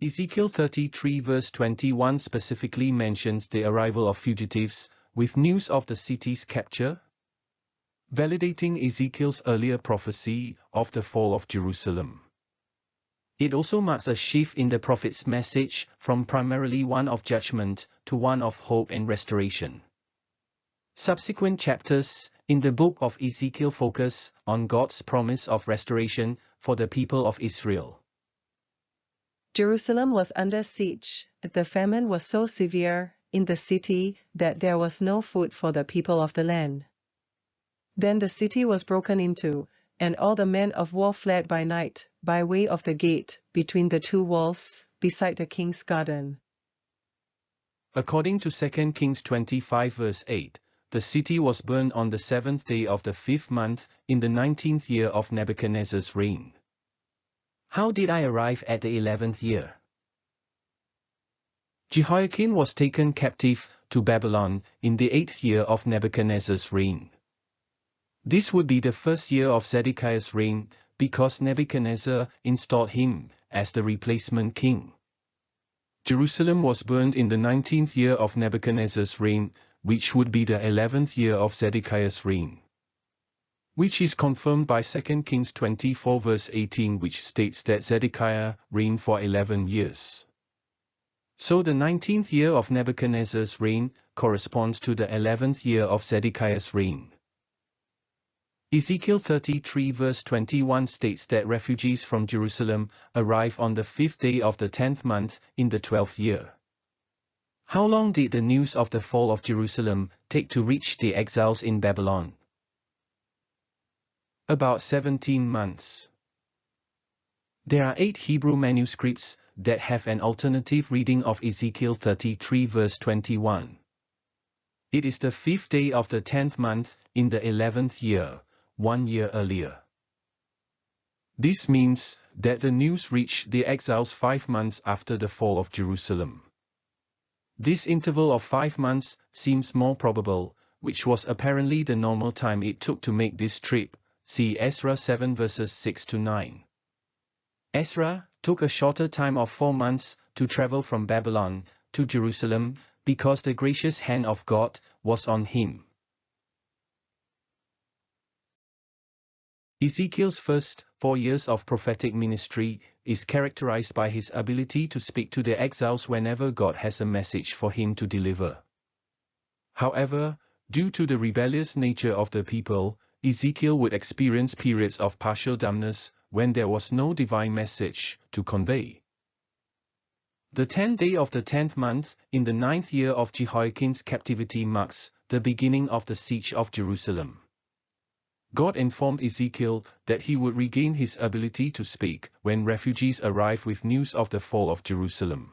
Ezekiel 33 verse 21 specifically mentions the arrival of fugitives, with news of the city's capture, validating Ezekiel's earlier prophecy of the fall of Jerusalem. It also marks a shift in the prophet's message from primarily one of judgment to one of hope and restoration. Subsequent chapters in the book of Ezekiel focus on God's promise of restoration for the people of Israel. Jerusalem was under siege. The famine was so severe in the city that there was no food for the people of the land. Then the city was broken into, and all the men of war fled by night, by way of the gate, between the two walls, beside the king's garden. According to 2 Kings 25 verse 8, the city was burned on the 7th day of the 5th month, in the 19th year of Nebuchadnezzar's reign. How did I arrive at the 11th year? Jehoiakim was taken captive to Babylon in the 8th year of Nebuchadnezzar's reign. This would be the first year of Zedekiah's reign, because Nebuchadnezzar installed him as the replacement king. Jerusalem was burned in the 19th year of Nebuchadnezzar's reign, which would be the 11th year of Zedekiah's reign, which is confirmed by 2 Kings 24 verse 18, which states that Zedekiah reigned for 11 years. So the 19th year of Nebuchadnezzar's reign corresponds to the 11th year of Zedekiah's reign. Ezekiel 33 verse 21 states that refugees from Jerusalem arrive on the 5th day of the 10th month in the 12th year. How long did the news of the fall of Jerusalem take to reach the exiles in Babylon? About 17 months. There are 8 Hebrew manuscripts that have an alternative reading of Ezekiel 33 verse 21. It is the 5th day of the 10th month in the 11th year, 1 year earlier. This means that the news reached the exiles 5 months after the fall of Jerusalem. This interval of 5 months seems more probable, which was apparently the normal time it took to make this trip. See Ezra 7 verses 6 to 9. Ezra took a shorter time of 4 months to travel from Babylon to Jerusalem because the gracious hand of God was on him. Ezekiel's first 4 years of prophetic ministry is characterized by his ability to speak to the exiles whenever God has a message for him to deliver. However, due to the rebellious nature of the people, Ezekiel would experience periods of partial dumbness when there was no divine message to convey. The 10th day of the 10th month, in the 9th year of Jehoiakim's captivity, marks the beginning of the siege of Jerusalem. God informed Ezekiel that he would regain his ability to speak when refugees arrive with news of the fall of Jerusalem.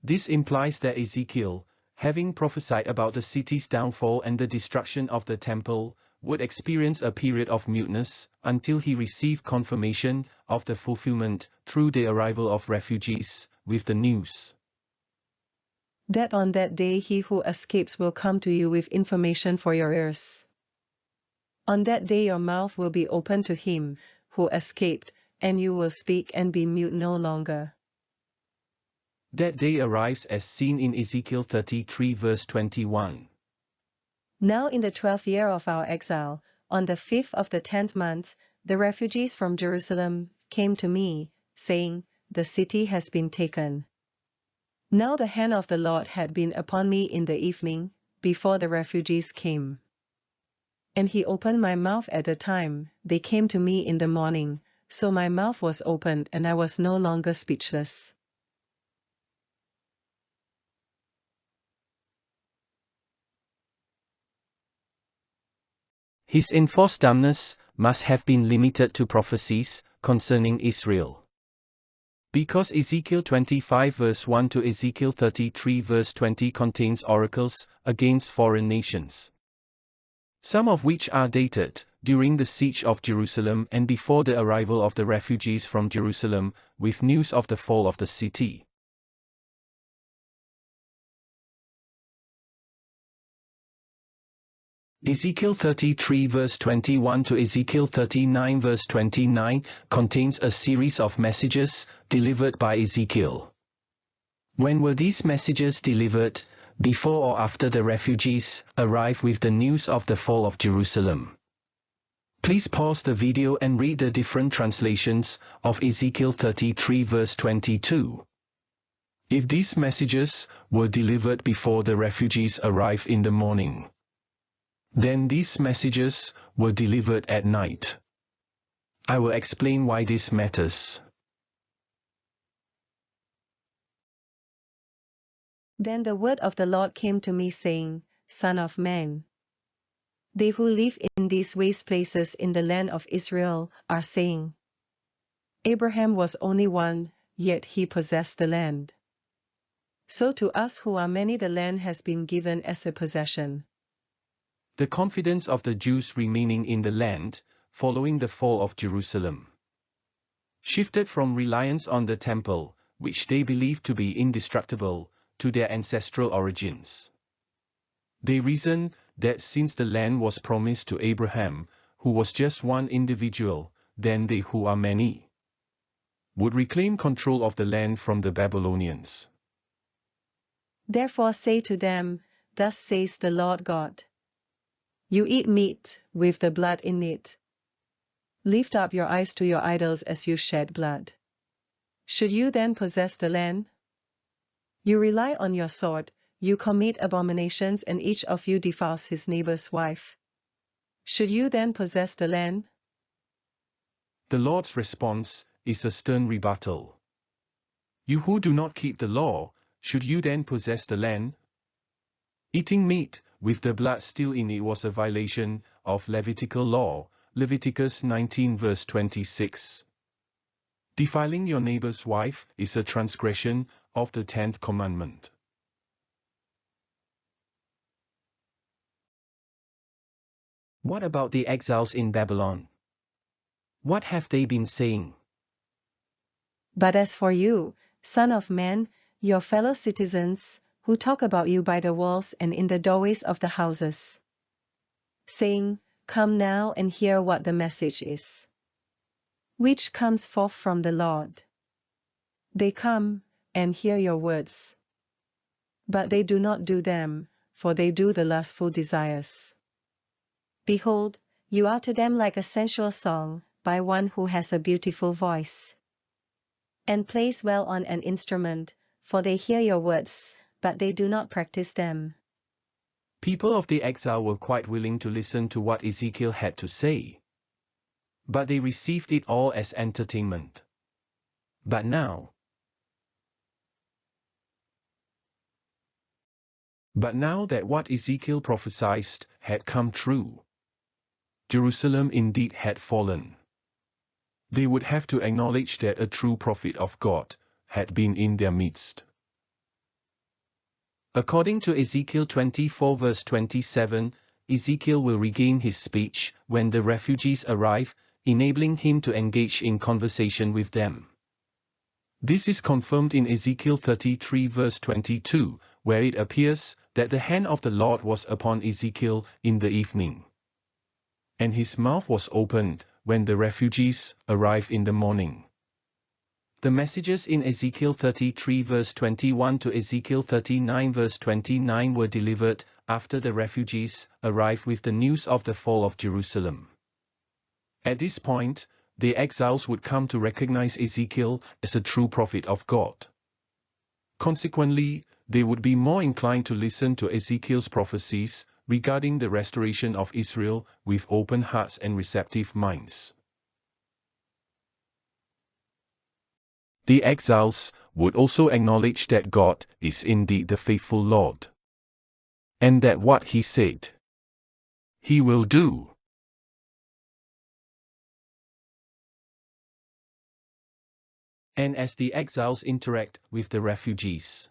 This implies that Ezekiel, having prophesied about the city's downfall and the destruction of the temple, would experience a period of muteness until he received confirmation of the fulfillment through the arrival of refugees with the news that on that day he who escapes will come to you with information for your ears. On that day your mouth will be open to him who escaped, and you will speak and be mute no longer. That day arrives as seen in Ezekiel 33 verse 21. Now in the 12th year of our exile, on the 5th of the 10th month, the refugees from Jerusalem came to me, saying, "The city has been taken." Now the hand of the Lord had been upon me in the evening, before the refugees came. And he opened my mouth at the time they came to me in the morning, so my mouth was opened and I was no longer speechless. His enforced dumbness must have been limited to prophecies concerning Israel. Because Ezekiel 25 verse 1 to Ezekiel 33 verse 20 contains oracles against foreign nations, some of which are dated during the siege of Jerusalem and before the arrival of the refugees from Jerusalem, with news of the fall of the city. Ezekiel 33 verse 21 to Ezekiel 39 verse 29 contains a series of messages delivered by Ezekiel. When were these messages delivered? Before or after the refugees arrived with the news of the fall of Jerusalem? Please pause the video and read the different translations of Ezekiel 33 verse 22. If these messages were delivered before the refugees arrived in the morning, then these messages were delivered at night. I will explain why this matters. Then the word of the Lord came to me, saying, Son of man, they who live in these waste places in the land of Israel are saying, Abraham was only one, yet he possessed the land. So to us who are many the land has been given as a possession. The confidence of the Jews remaining in the land, following the fall of Jerusalem, shifted from reliance on the temple, which they believed to be indestructible, to their ancestral origins. They reasoned that since the land was promised to Abraham, who was just one individual, then they who are many would reclaim control of the land from the Babylonians. Therefore say to them, Thus says the Lord God, You eat meat with the blood in it. Lift up your eyes to your idols as you shed blood. Should you then possess the land? You rely on your sword, you commit abominations, and each of you defiles his neighbor's wife. Should you then possess the land? The Lord's response is a stern rebuttal. You who do not keep the law, should you then possess the land? Eating meat with the blood still in it was a violation of Levitical law, Leviticus 19 verse 26. Defiling your neighbor's wife is a transgression of the 10th commandment. What about the exiles in Babylon? What have they been saying? But as for you, son of man, your fellow citizens, who talk about you by the walls and in the doorways of the houses, saying, Come now and hear what the message is, which comes forth from the Lord. They come and hear your words, but they do not do them, for they do the lustful desires. Behold, you are to them like a sensual song by one who has a beautiful voice, and plays well on an instrument, for they hear your words, but they do not practice them. People of the exile were quite willing to listen to what Ezekiel had to say, but they received it all as entertainment. But now that what Ezekiel prophesied had come true, Jerusalem indeed had fallen, they would have to acknowledge that a true prophet of God had been in their midst. According to Ezekiel 24 verse 27, Ezekiel will regain his speech when the refugees arrive, enabling him to engage in conversation with them. This is confirmed in Ezekiel 33 verse 22, where it appears that the hand of the Lord was upon Ezekiel in the evening, and his mouth was opened when the refugees arrived in the morning. The messages in Ezekiel 33 verse 21 to Ezekiel 39 verse 29 were delivered after the refugees arrived with the news of the fall of Jerusalem. At this point, the exiles would come to recognize Ezekiel as a true prophet of God. Consequently, they would be more inclined to listen to Ezekiel's prophecies regarding the restoration of Israel with open hearts and receptive minds. The exiles would also acknowledge that God is indeed the faithful Lord, and that what He said, He will do. And as the exiles interact with the refugees,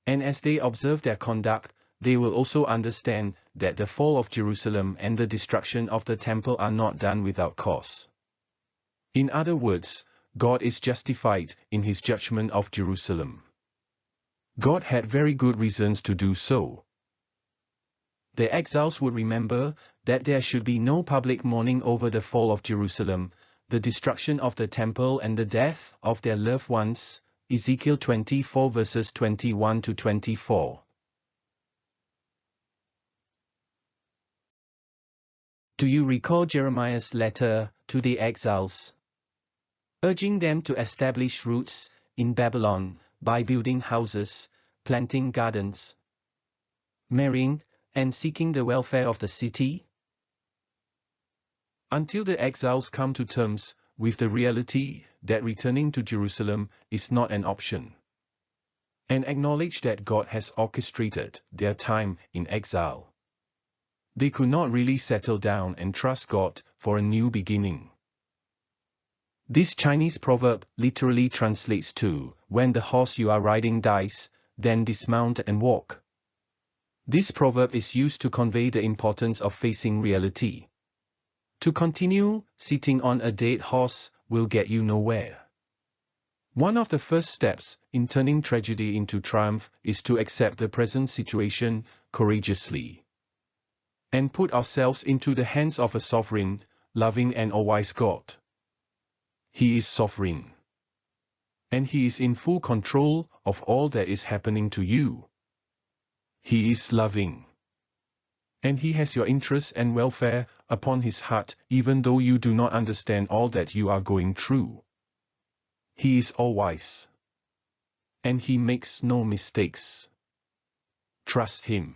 and as they observe their conduct, they will also understand that the fall of Jerusalem and the destruction of the temple are not done without cause. In other words, God is justified in his judgment of Jerusalem. God had very good reasons to do so. The exiles would remember that there should be no public mourning over the fall of Jerusalem, the destruction of the temple and the death of their loved ones. Ezekiel 24 verses 21 to 24. Do you recall Jeremiah's letter to the exiles, urging them to establish roots in Babylon by building houses, planting gardens, marrying, and seeking the welfare of the city? Until the exiles come to terms with the reality that returning to Jerusalem is not an option, and acknowledge that God has orchestrated their time in exile, they could not really settle down and trust God for a new beginning. This Chinese proverb literally translates to, when the horse you are riding dies, then dismount and walk. This proverb is used to convey the importance of facing reality. To continue sitting on a dead horse will get you nowhere. One of the first steps in turning tragedy into triumph is to accept the present situation courageously and put ourselves into the hands of a sovereign, loving and all-wise God. He is sovereign, and He is in full control of all that is happening to you. He is loving, and He has your interests and welfare upon His heart, even though you do not understand all that you are going through. He is all-wise, and He makes no mistakes. Trust Him.